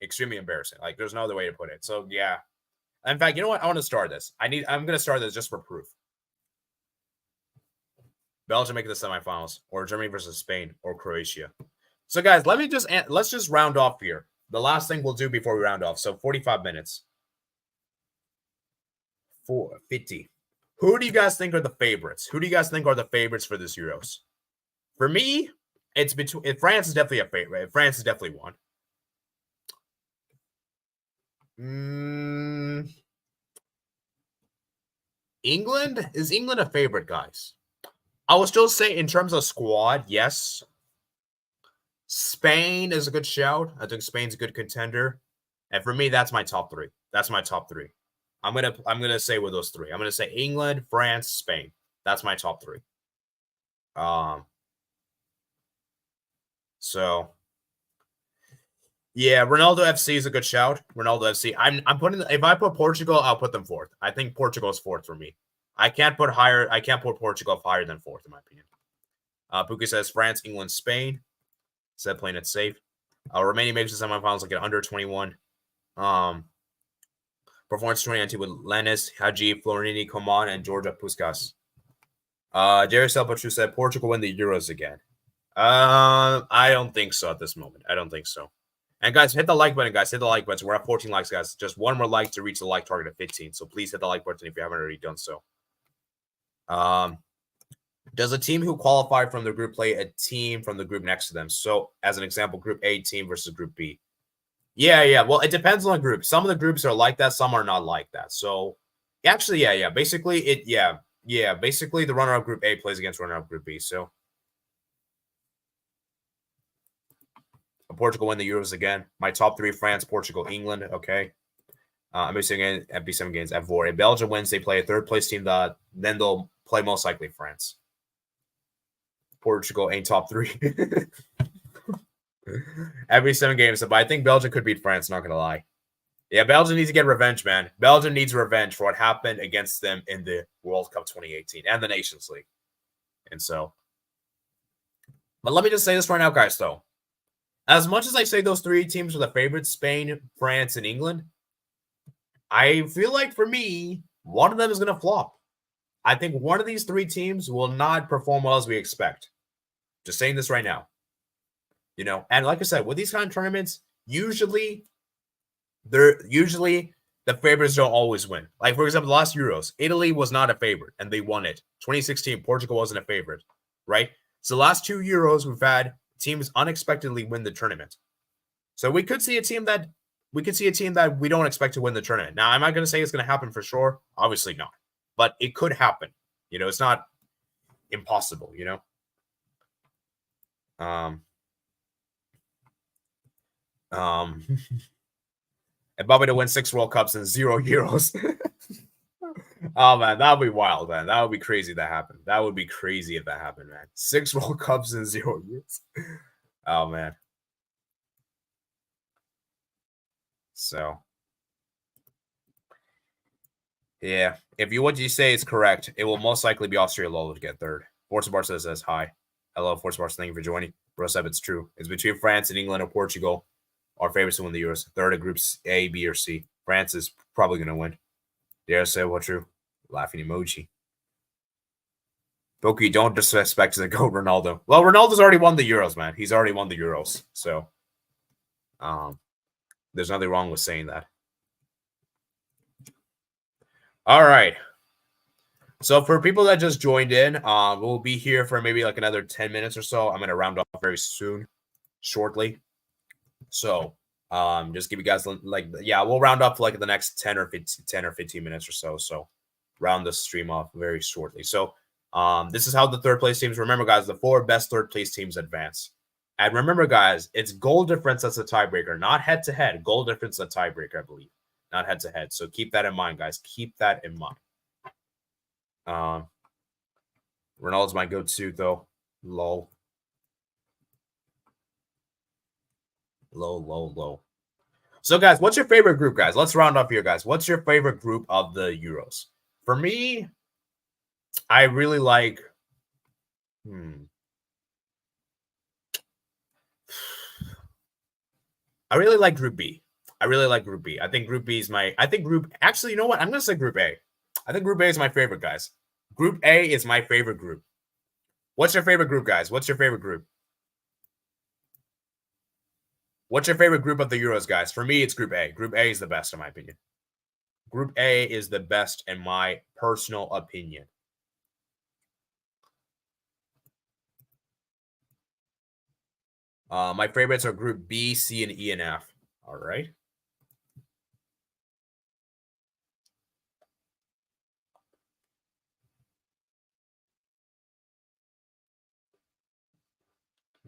Extremely embarrassing. Like, there's no other way to put it. So yeah. In fact, you know what? I want to start this. I'm gonna start this just for proof. Belgium making the semifinals, or Germany versus Spain, or Croatia. So, guys, let's just round off here. The last thing we'll do before we round off. So, 45 minutes. 450. Who do you guys think are the favorites? Who do you guys think are the favorites for this Euros? For me, it's between France is definitely a favorite. France is definitely one. England? Is England a favorite, guys? I will still say in terms of squad, yes. Spain is a good shout. I think Spain's a good contender. And for me, that's my top three. That's my top three. I'm gonna say with those three. I'm gonna say England, France, Spain. That's my top three. So yeah, Ronaldo FC is a good shout. Ronaldo FC. I'm putting, if I put Portugal, I'll put them fourth. I think Portugal is fourth for me. I can't put Portugal higher than fourth, in my opinion. Puki says France, England, Spain. Said playing it safe. Romania makes the semifinals like an under 21. Performance 2019 with Lenis, Haji, Florini, Coman, and Georgia Puskas. Darius Elpatru said Portugal win the Euros again. I don't think so at this moment. I don't think so. And guys, hit the like button, guys. Hit the like button. We're at 14 likes, guys. Just one more like to reach the like target of 15. So please hit the like button if you haven't already done so. Does a team who qualified from the group play a team from the group next to them? So, as an example, Group A team versus Group B. Yeah. Well, it depends on the group. Some of the groups are like that. Some are not like that. So, actually, yeah. Basically, basically, the runner-up Group A plays against runner-up Group B. So, Portugal win the Euros again. My top three: France, Portugal, England. Okay. FB7 games F4. If Belgium wins, they play a third-place team. Then they'll play most likely France. Portugal ain't top three. Every 7 games. But I think Belgium could beat France, not going to lie. Yeah, Belgium needs to get revenge, man. Belgium needs revenge for what happened against them in the World Cup 2018 and the Nations League. And so. But let me just say this right now, guys, though. As much as I say those 3 teams are the favorites, Spain, France, and England, I feel like for me, one of them is going to flop. I think one of these 3 teams will not perform well as we expect. Just saying this right now. You know, and like I said, with these kind of tournaments, usually the favorites don't always win. Like, for example, the last Euros, Italy was not a favorite, and they won it. 2016, Portugal wasn't a favorite, right? So the last 2 Euros, we've had teams unexpectedly win the tournament. So we could see a team that we don't expect to win the tournament. Now, am I going to say it's going to happen for sure? Obviously not. But it could happen. You know, it's not impossible, you know? And Bobby to win 6 World Cups and 0 Euros. Oh, man, that would be wild, man. That would be crazy if that happened. That would be crazy if that happened, man. 6 World Cups and 0 Euros. Oh, man. So, yeah. If what you say is correct, it will most likely be Austria Lolo to get third. Forza Barca says hi. Hello, Forza Barca. Thank you for joining. Bro said it's true. It's between France and England or Portugal. Our favorites to win the Euros. Third of groups A, B, or C. France is probably going to win. Dare say what true? Laughing emoji. Boki, don't disrespect the GOAT Ronaldo. Well, Ronaldo's already won the Euros, man. He's already won the Euros. So, there's nothing wrong with saying that. All right. So for people that just joined in, we'll be here for maybe like another 10 minutes or so. I'm going to round off very soon, shortly. So just give you guys we'll round up for like the next 10 or 15 minutes or so. So round the stream off very shortly. So this is how the third place teams, remember guys, the 4 best third place teams advance. And remember guys, it's goal difference that's a tiebreaker, not head to head. Goal difference is a tiebreaker, I believe, not head to head. So keep that in mind, guys. Keep that in mind. Ronaldo's my go-to though. Low. So guys, what's your favorite group, guys? Let's round up here, guys. What's your favorite group of the Euros? For me, I really like. I really like Group B. I really like Group B. I think Group B is my. I think Group. Actually, you know what? I'm gonna say Group A. I think Group A is my favorite, guys. Group A is my favorite group. What's your favorite group, guys? What's your favorite group? What's your favorite group of the Euros, guys? For me, it's Group A. Group A is the best, in my opinion. Group A is the best, in my personal opinion. My favorites are Group B, C, and E, and F. All right.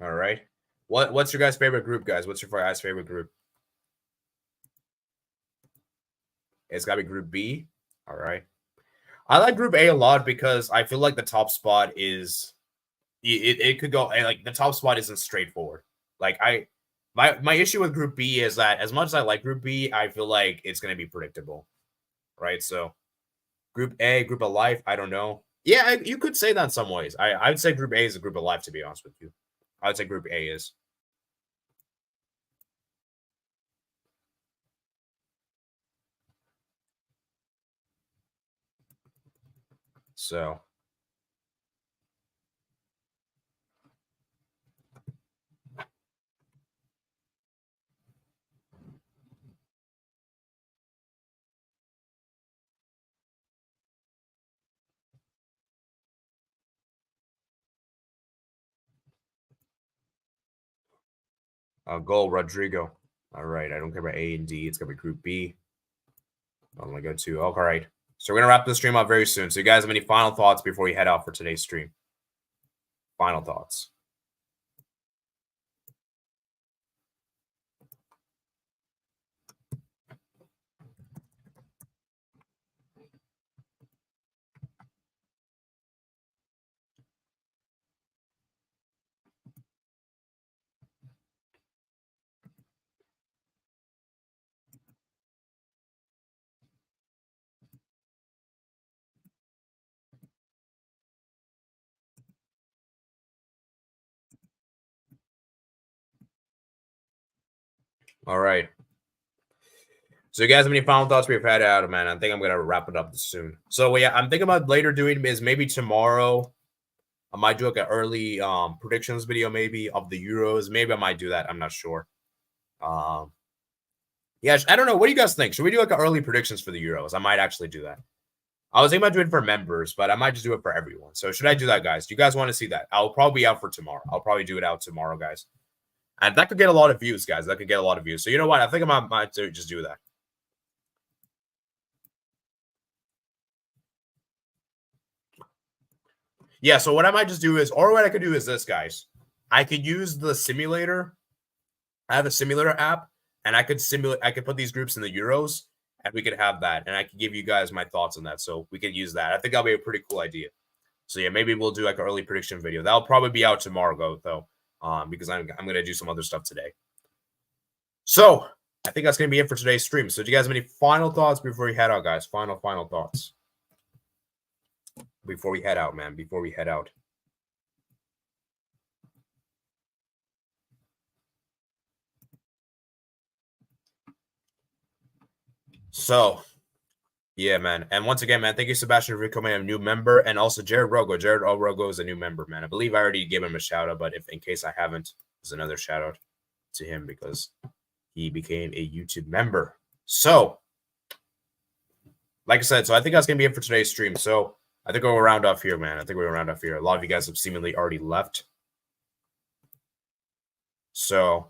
All right. What's your guys' favorite group, guys? What's your guys' favorite group? It's got to be Group B. All right. I like Group A a lot because I feel like the top spot is it could go like the top spot isn't straightforward. Like my issue with Group B is that as much as I like Group B, I feel like it's going to be predictable, right? So Group A, Group of Life, I don't know. Yeah, you could say that in some ways. I would say Group A is a Group of Life, to be honest with you. I would say Group A is. So goal, Rodrigo. All right. I don't care about A and D. It's going to be Group B. I'm going to go to. All right. So we're going to wrap the stream up very soon. So you guys have any final thoughts before we head out for today's stream? Final thoughts. All right. So you guys have any final thoughts we've had out, man? I think I'm gonna wrap it up soon. So yeah, I'm thinking about later doing is maybe tomorrow. I might do like an early predictions video, maybe of the Euros. Maybe I might do that. I'm not sure. Yeah, I don't know. What do you guys think? Should we do like an early predictions for the Euros? I might actually do that. I was thinking about doing it for members, but I might just do it for everyone. So should I do that, guys? Do you guys want to see that? I'll probably be out for tomorrow. I'll probably do it out tomorrow, guys. And that could get a lot of views, guys. That could get a lot of views. So you know what? I think I might just do that. Yeah, so what I might just do is, or what I could do is this, guys. I could use the simulator. I have a simulator app, and I could simulate. I could put these groups in the Euros, and we could have that, and I could give you guys my thoughts on that. So we could use that. I think that'll be a pretty cool idea. So yeah, maybe we'll do like an early prediction video. That'll probably be out tomorrow, though, because I'm gonna do some other stuff today. So I think that's gonna be it for today's stream. So do you guys have any final thoughts before we head out, guys? Final thoughts before we head out, man. Before we head out. So, yeah, man. And once again, man, thank you, Sebastian, for becoming a new member. And also Jared Rogo. Jared Rogo is a new member, man. I believe I already gave him a shout out, but if in case I haven't, there's another shout out to him because he became a YouTube member. So, like I said, so I think that's going to be it for today's stream. So, I think we'll round off here, man. I think we'll round off here. A lot of you guys have seemingly already left. So,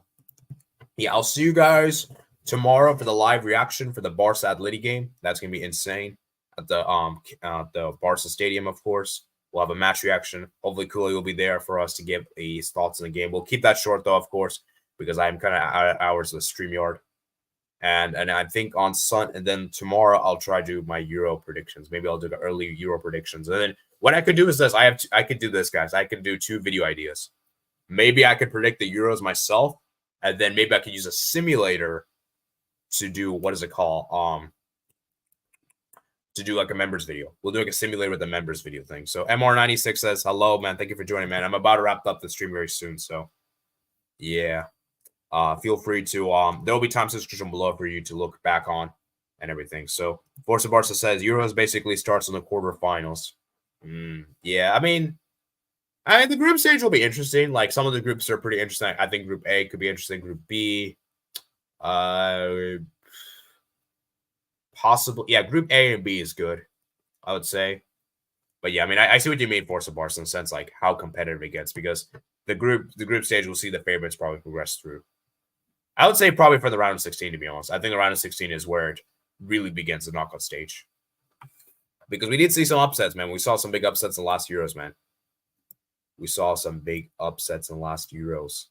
yeah, I'll see you guys tomorrow for the live reaction for the Barca Atleti game. That's gonna be insane at the Barca Stadium, of course. We'll have a match reaction. Hopefully, Cooley will be there for us to give his thoughts on the game. We'll keep that short though, of course, because I'm kind of out of hours with Streamyard. And I think on Sun and then tomorrow I'll try to do my Euro predictions. Maybe I'll do the early Euro predictions. And then what I could do is this. I could do this, guys. I could do 2 video ideas. Maybe I could predict the Euros myself, and then maybe I could use a simulator to do what is it called? to do like a members video. We'll do like a simulator with the members video thing. So MR96 says, hello, man. Thank you for joining, man. I'm about to wrap up the stream very soon. So yeah. Feel free to there'll be time description below for you to look back on and everything. So Forza Barca says Euros basically starts in the quarterfinals. Yeah, I mean the group stage will be interesting. Like some of the groups are pretty interesting. I think Group A could be interesting. Group B, possible. Yeah, Group A and B is good, I would say. But yeah, I mean, I see what you mean, Forza Barca, in the sense like how competitive it gets, because the group stage will see the favorites probably progress through. I would say probably for the round of 16, to be honest. I think the round of 16 is where it really begins the knockout stage. Because we did see some upsets, man. We saw some big upsets in the last Euros, man. We saw some big upsets in the last Euros.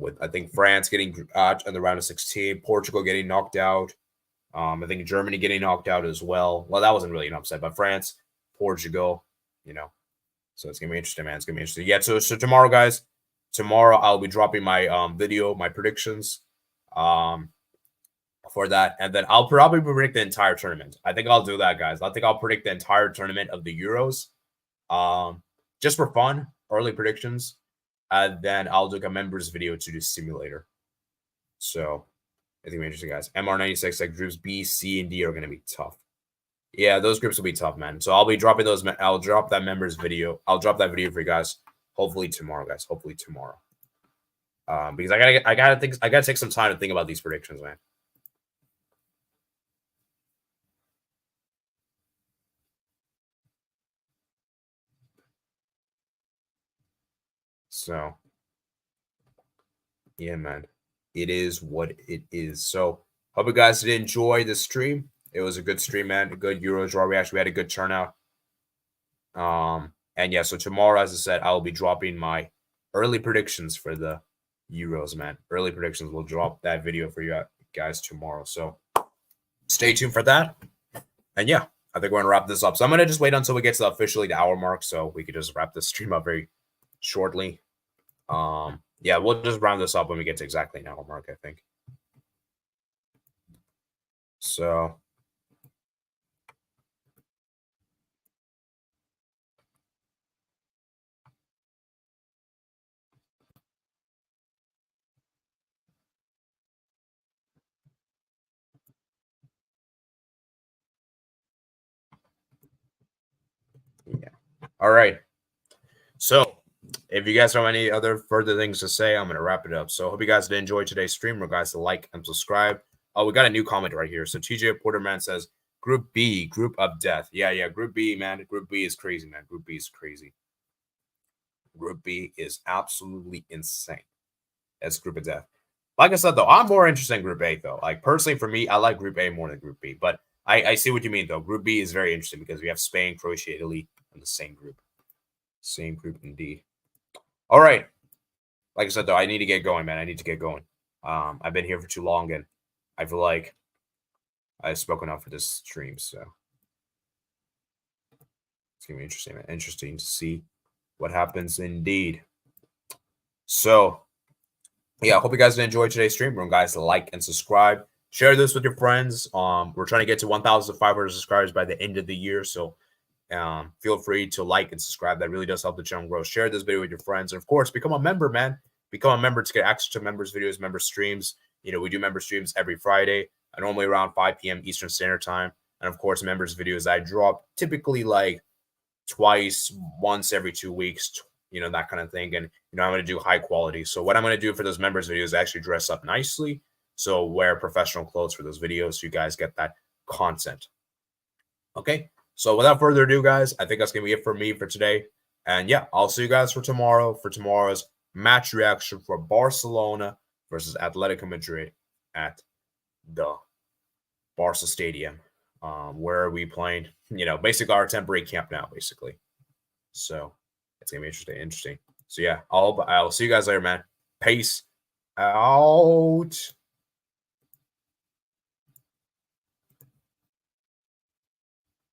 With, I think, France getting out in the round of 16, Portugal getting knocked out. I think Germany getting knocked out as well. Well, that wasn't really an upset, but France, Portugal, you know. So it's going to be interesting, man. It's going to be interesting. Yeah, so tomorrow, guys, tomorrow I'll be dropping my video, my predictions for that. And then I'll probably predict the entire tournament. I think I'll do that, guys. I think I'll predict the entire tournament of the Euros just for fun, early predictions. And then I'll do a members video to do simulator. So I think it'll be interesting, guys. MR96, like groups B, C, and D are going to be tough. Yeah, those groups will be tough, man. So I'll be dropping those. I'll drop that members video. I'll drop that video for you guys. Hopefully tomorrow, guys. Hopefully tomorrow. Because I gotta take some time to think about these predictions, man. So yeah, man. It is what it is. So hope you guys did enjoy the stream. It was a good stream, man. A good Euro draw. We actually had a good turnout. And yeah, so tomorrow, as I said, I will be dropping my early predictions for the Euros, man. Early predictions. We'll drop that video for you guys tomorrow. So stay tuned for that. And yeah, I think we're gonna wrap this up. So I'm gonna just wait until we get to officially the hour mark, so we could just wrap this stream up very shortly. Yeah, we'll just round this up when we get to exactly an hour mark, I think. So yeah. All right. So if you guys have any other further things to say, I'm going to wrap it up. So I hope you guys did enjoy today's stream. Remember, guys, to like and subscribe. Oh, we got a new comment right here. So TJ Porterman says, Group B, Group of Death. Yeah, Group B, man. Group B is crazy, man. Group B is crazy. Group B is absolutely insane. That's Group of Death. Like I said, though, I'm more interested in Group A, though. Like, personally, for me, I like Group A more than Group B. But I see what you mean, though. Group B is very interesting because we have Spain, Croatia, Italy in the same group. Same group, indeed. All right. Like I said, though, I need to get going, man. I need to get going. I've been here for too long, and I feel like I've spoken up for this stream, so it's going to be interesting, man. Interesting to see what happens, indeed. So, yeah, I hope you guys did enjoy today's stream. Remember, guys, to like and subscribe. Share this with your friends. We're trying to get to 1,500 subscribers by the end of the year, so feel free to like and subscribe. That really does help the channel grow. Share this video with your friends, and of course, become a member, man. Become a member to get access to members videos, member streams. You know, we do member streams every Friday, normally around 5 p.m. Eastern Standard Time, and of course, members videos I drop typically like once every 2 weeks, you know, that kind of thing. And you know, I'm going to do high quality. So what I'm going to do for those members videos is actually dress up nicely, so wear professional clothes for those videos, so you guys get that content. Okay. So without further ado, guys, I think that's going to be it for me for today. And yeah, I'll see you guys for tomorrow's match reaction for Barcelona versus Atletico Madrid at the Barca Stadium, where we playing, you know, basically our temporary camp now, basically. So it's going to be interesting. So yeah, I'll see you guys later, man. Peace out.